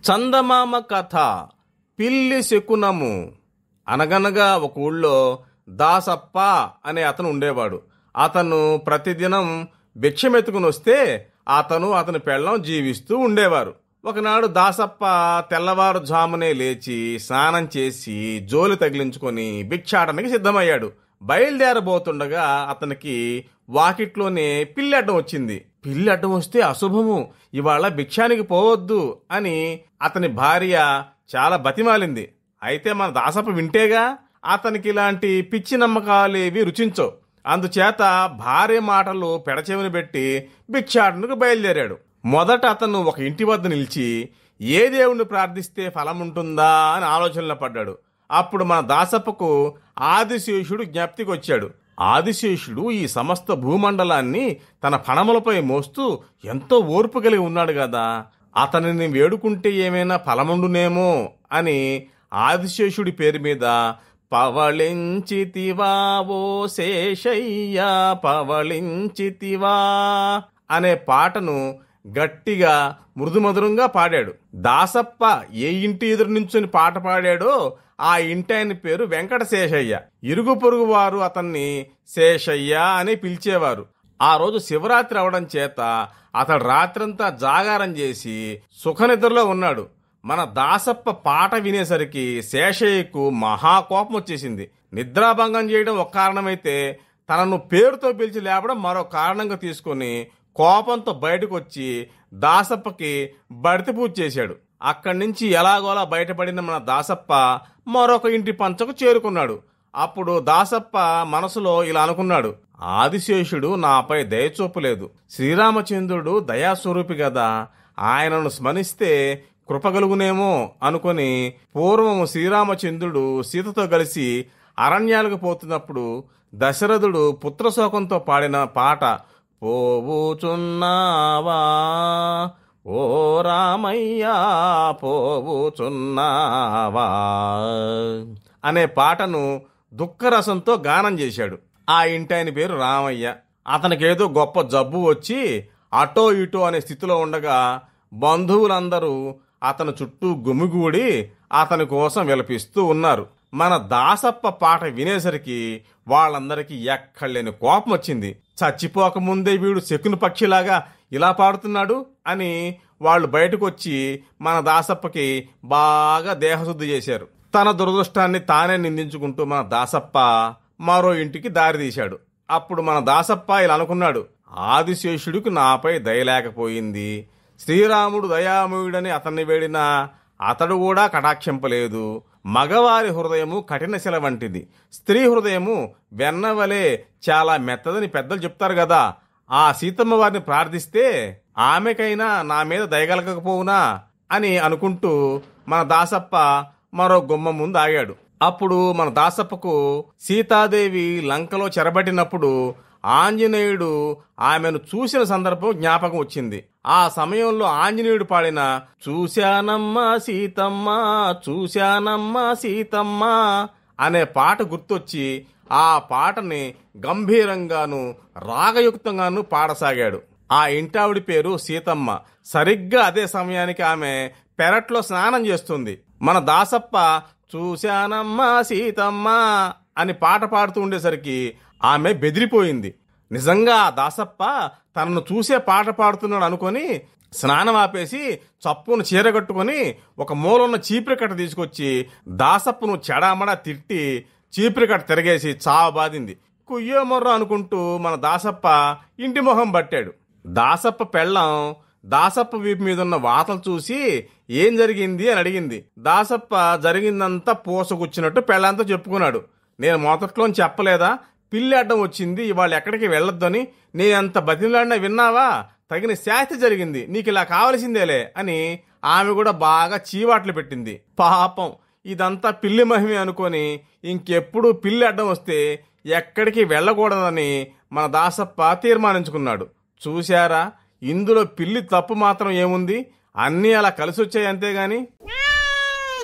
చందమామ కథ. పిల్లి శకునము. అనగనగా ఒక ఊళ్ళో దాసప్ప అనే అతను ఉండేవాడు. అతను ప్రతిదినం భిక్షమెత్తుకుని వస్తే అతని పెళ్ళం జీవిస్తూ ఉండేవారు. ఒకనాడు దాసప్ప తెల్లవారుజామునే లేచి స్నానం చేసి జోలి తగిలించుకొని భిక్షాటనకి సిద్ధమయ్యాడు. బయలుదేరబోతుండగా అతనికి వాకిట్లోనే పిల్లి అడ్డం వచ్చింది. పిల్లి అడ్డం వస్తే అశుభము, ఇవాళ భిక్షానికి పోవద్దు అని అతని భార్య చాలా బతిమాలింది. అయితే మన దాసప్ప వింటేగా, అతనికి ఇలాంటి పిచ్చి నమ్మకాలేవి రుచించవు. అందుచేత భార్య మాటలు పెడచెవిని పెట్టి భిక్షాటనకు బయలుదేరాడు. మొదట అతను ఒక ఇంటి వద్ద నిలిచి ఏ దేవుణ్ణి ప్రార్థిస్తే ఫలముంటుందా అని ఆలోచనలో పడ్డాడు. అప్పుడు మన దాసప్పకు ఆదిశేషుడు జ్ఞప్తికి వచ్చాడు. ఆదిశేషుడు ఈ సమస్త భూమండలాన్ని తన ఫణములపై మోస్తూ ఎంతో ఓర్పు కలిగి ఉన్నాడు కదా, అతనిని వేడుకుంటే ఏమైనా ఫలముండునేమో అని ఆదిశేషుడి పేరు మీద పవళించితివా ఓ శేషయ్యా పవళించితివా అనే పాటను గట్టిగా మృదుమధురంగా పాడాడు. దాసప్ప ఏ ఇంటి ఎదురు నుంచుని పాట పాడాడో ఆ ఇంటి ఆయన పేరు వెంకటశేషయ్య. ఇరుగు పొరుగు వారు అతన్ని శేషయ్య అని పిలిచేవారు. ఆ రోజు శివరాత్రి అవడం చేత అతడు రాత్రంతా జాగారం చేసి సుఖనిద్రలో ఉన్నాడు. మన దాసప్ప పాట వినేసరికి శేషయ్యకు మహాకోపం వచ్చేసింది. నిద్రాభంగం చేయడం ఒక కారణమైతే తనను పేరుతో పిలిచి లేపడం మరో కారణంగా తీసుకుని కోపంతో బయటకు వచ్చి దాసప్పకి బడితి పూజ చేశాడు. అక్కడి నుంచి ఎలాగోలా బయటపడిన మన దాసప్ప మరొక ఇంటి పంచకు చేరుకున్నాడు. అప్పుడు దాసప్ప మనసులో ఇలా అనుకున్నాడు, ఆదిశేషుడు నాపై దయచూపలేదు. శ్రీరామచంద్రుడు దయాస్వరూపి కదా, ఆయనను స్మరిస్తే కృపగలుగునేమో అనుకుని పూర్వము శ్రీరామచంద్రుడు సీతతో కలిసి అరణ్యాలకు పోతున్నప్పుడు దశరథుడు పుత్రశోకంతో పాడిన పాట పోవుచున్నావా ఓ రామయ్యా పోవుచున్నావా అనే పాటను దుఃఖరసంతో గానం చేశాడు. ఆ ఇంటాయన పేరు రామయ్య. అతనికేదో గొప్ప జబ్బు వచ్చి అటో ఇటో అనే స్థితిలో ఉండగా బంధువులందరూ అతని చుట్టూ గుమిగూడి అతని కోసం విలపిస్తూ ఉన్నారు. మన దాసప్ప పాట వినేసరికి వాళ్ళందరికీ ఎక్కడలేని కోపం వచ్చింది. చచ్చిపోకముందే వీడు శకుని పక్షిలాగా ఇలా పాడుతున్నాడు అని వాళ్ళు బయటకు వచ్చి మన దాసప్పకి బాగా దేహశుద్ధి చేశారు. తన దురదృష్టాన్ని తానే నిందించుకుంటూ మన దాసప్ప మరో ఇంటికి దారి తీశాడు. అప్పుడు మన దాసప్ప ఇలా అనుకున్నాడు, ఆదిశేషుడికి నాపై దయలేకపోయింది. శ్రీరాముడు దయామయుడని అతన్ని వేడినా అతడు కూడా కటాక్షింపలేదు. మగవారి హృదయము కఠిన శిల వంటిది, స్త్రీ హృదయము వెన్నవలే చాలా మెత్తదని పెద్దలు చెప్తారు కదా. ఆ సీతమ్మ వారిని ప్రార్థిస్తే ఆమెకైనా నా మీద దయగలకపోవునా అని అనుకుంటూ మన దాసప్ప మరో గుమ్మ ముందు ఆగాడు. అప్పుడు మన దాసప్పకు సీతాదేవి లంకలో చెరబట్టినప్పుడు ఆంజనేయుడు ఆమెను చూసిన సందర్భం జ్ఞాపకం వచ్చింది. ఆ సమయంలో ఆంజనేయుడు పాడిన చూశానమ్మా సీతమ్మ చూశానమ్మా సీతమ్మ అనే పాట గుర్తొచ్చి ఆ పాటని గంభీరంగాను రాగయుక్తంగాను పాడసాగాడు. ఆ ఇంటావిడి పేరు సీతమ్మ. సరిగ్గా అదే సమయానికి ఆమె పెరట్లో స్నానం చేస్తుంది. మన దాసప్ప చూశానమ్మా సీతమ్మ అని పాట పాడుతూ ఉండేసరికి ఆమె బెదిరిపోయింది. నిజంగా ఆ దాసప్ప తనను చూసే పాట పాడుతున్నాడు అనుకొని స్నానం ఆపేసి చప్పును చీరగట్టుకుని ఒక మూలన్న చీపురు కట్ట తీసుకొచ్చి దాసప్పను చెడామడా తిట్టి చీపురు కట్ట తిరగేసి చావబాదింది. కుయ్యో మొర్ర అనుకుంటూ మన దాసప్ప ఇంటి మొహం పట్టాడు. దాసప్ప పెళ్ళం దాసప్ప వీపు మీదున్న వాతలు చూసి ఏం జరిగింది అని అడిగింది. దాసప్ప జరిగిందంతా పూసగుచ్చినట్టు పెళ్ళంతా చెప్పుకున్నాడు. నేను మొదట్లోని చెప్పలేదా, పిల్లి అడ్డం వచ్చింది, ఇవాళ ఎక్కడికి వెళ్ళొద్దని. నేనెంత బతిమలాడినా విన్నావా, తగిన శాస్తి జరిగింది, నీకు ఇలా కావలసిందేలే అని ఆమె కూడా బాగా చీవాట్లు పెట్టింది. పాపం ఇదంతా పిల్లి మహిమే అనుకొని ఇంకెప్పుడు పిల్లి అడ్డం వస్తే ఎక్కడికి వెళ్ళకూడదని మన దాసప్ప తీర్మానించుకున్నాడు. చూశారా, ఇందులో పిల్లి తప్పు మాత్రం ఏముంది, అన్నీ అలా కలిసి వచ్చాయి అంతేగాని.